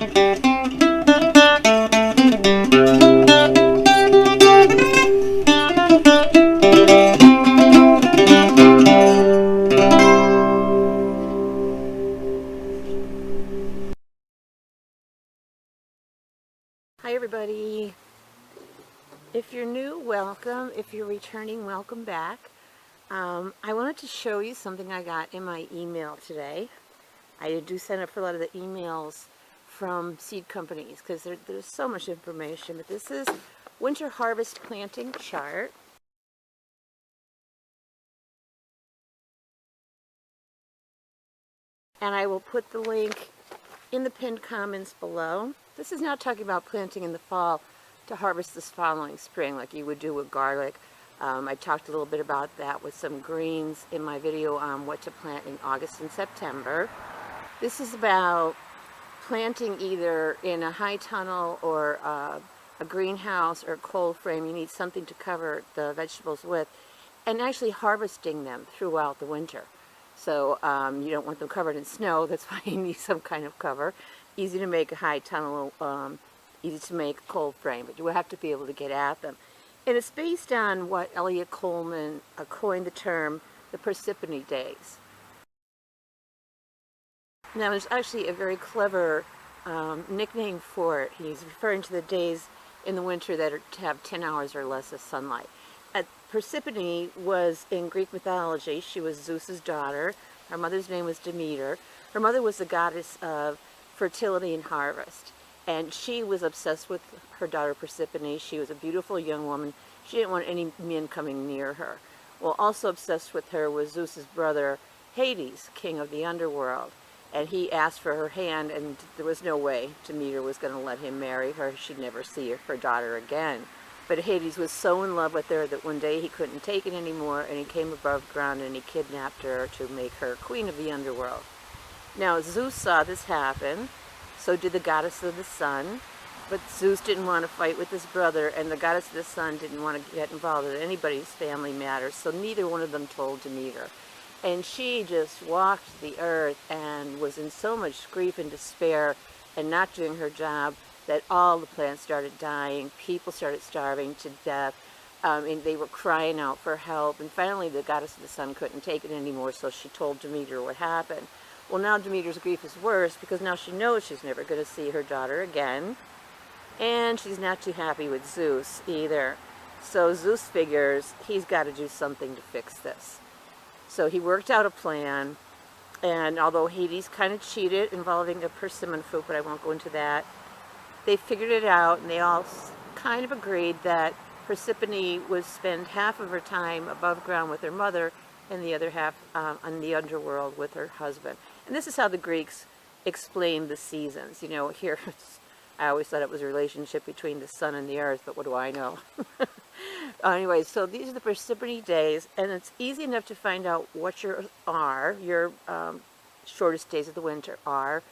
Hi everybody. If you're new, welcome. If you're returning, welcome back. I wanted to show you something I got in my email today. I do send up for a lot of the emails from seed companies because there's so much information, but this is winter harvest planting chart. And I will put the link in the pinned comments below. This is now talking about planting in the fall to harvest this following spring like you would do with garlic. I talked a little bit about that with some greens in my video on what to plant in August and September. This is about planting either in a high tunnel or a greenhouse or a cold frame. You need something to cover the vegetables with, and actually harvesting them throughout the winter. So you don't want them covered in snow. That's why you need some kind of cover. Easy to make a high tunnel, easy to make a cold frame, but you will have to be able to get at them. And it's based on what Elliot Coleman coined the term, the Persephone Days. Now there's actually a very clever nickname for it. He's referring to the days in the winter that have 10 hours or less of sunlight. Persephone was in Greek mythology. She was Zeus's daughter. Her mother's name was Demeter. Her mother was the goddess of fertility and harvest. And she was obsessed with her daughter Persephone. She was a beautiful young woman. She didn't want any men coming near her. Well, also obsessed with her was Zeus's brother Hades, king of the underworld. And he asked for her hand, and there was no way Demeter was going to let him marry her. She'd never see her daughter again. But Hades was so in love with her that one day he couldn't take it anymore, and he came above ground and he kidnapped her to make her queen of the underworld. Now Zeus saw this happen, so did the goddess of the sun, but Zeus didn't want to fight with his brother, and the goddess of the sun didn't want to get involved in anybody's family matters, so neither one of them told Demeter. And she just walked the earth and was in so much grief and despair and not doing her job that all the plants started dying, people started starving to death, and they were crying out for help. And finally the goddess of the sun couldn't take it anymore, so she told Demeter what happened. Well, now Demeter's grief is worse because now she knows she's never going to see her daughter again, and she's not too happy with Zeus either. So Zeus figures he's got to do something to fix this. So he worked out a plan, and although Hades kind of cheated involving a persimmon fruit, but I won't go into that, they figured it out, and they all kind of agreed that Persephone would spend half of her time above ground with her mother and the other half on the underworld with her husband. And this is how the Greeks explained the seasons. You know, here, I always thought it was a relationship between the sun and the earth, but what do I know? Anyway, so these are the Persephone days, and it's easy enough to find out what your shortest days of the winter are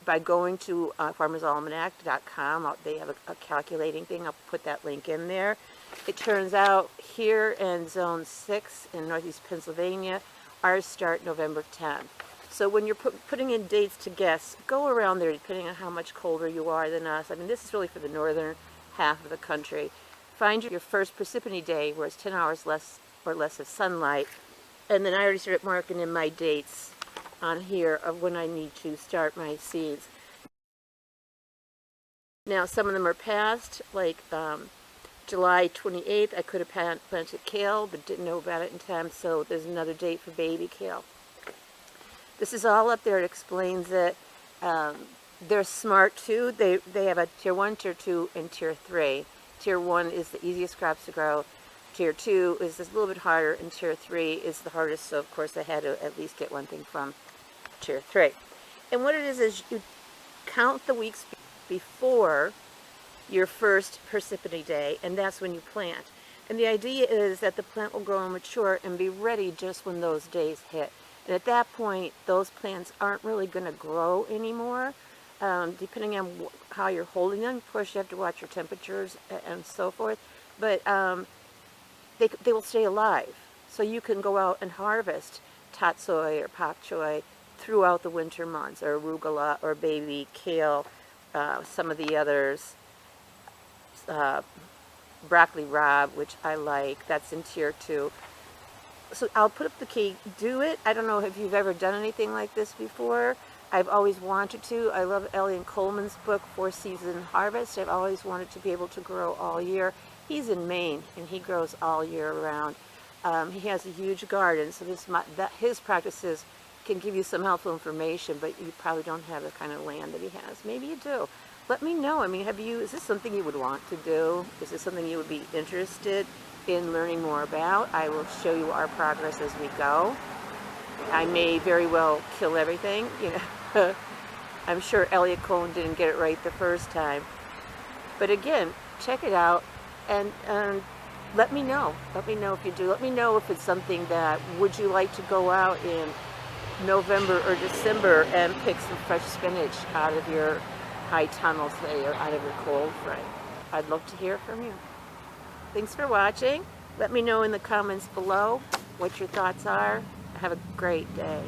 by going to farmersalmanac.com. They have a calculating thing. I'll put that link in there. It turns out here in Zone 6 in Northeast Pennsylvania, ours start November 10th. So when you're putting in dates to guess, go around there depending on how much colder you are than us. I mean, this is really for the northern half of the country. Find your first Persephone day where it's 10 hours less or less of sunlight. And then I already started marking in my dates on here of when I need to start my seeds. Now some of them are past, like July 28th, I could have planted kale, but didn't know about it in time, so there's another date for baby kale. This is all up there. It explains it. They're smart too. They have a tier 1, tier 2, and tier 3. Tier 1 is the easiest crops to grow. Tier 2 is a little bit harder, and tier 3 is the hardest, so of course I had to at least get one thing from tier 3. And what it is you count the weeks before your first Persephone day, and that's when you plant. And the idea is that the plant will grow and mature and be ready just when those days hit. And at that point, those plants aren't really going to grow anymore, depending on how you're holding them. Of course, you have to watch your temperatures and so forth, but they will stay alive. So you can go out and harvest tatsoi or pak choi throughout the winter months, or arugula or baby kale some of the others. Broccoli Rob, which I like, that's in tier 2. So I'll put up the key, do it. I don't know if you've ever done anything like this before. I've always wanted to. I love Elliot Coleman's book, 4-Season Harvest. I've always wanted to be able to grow all year. He's in Maine, and he grows all year round. He has a huge garden, so his practices can give you some helpful information, but you probably don't have the kind of land that he has. Maybe you do. Let me know. I mean, is this something you would want to do? Is this something you would be interested in learning more about? I will show you our progress as we go. I may very well kill everything, you know. I'm sure Elliot Cohen didn't get it right the first time. But again, check it out and let me know. Let me know if you do. Let me know if it's something that, would you like to go out in November or December and pick some fresh spinach out of your high tunnel, say, or out of your cold frame. I'd love to hear from you. Thanks for watching. Let me know in the comments below what your thoughts are. Have a great day.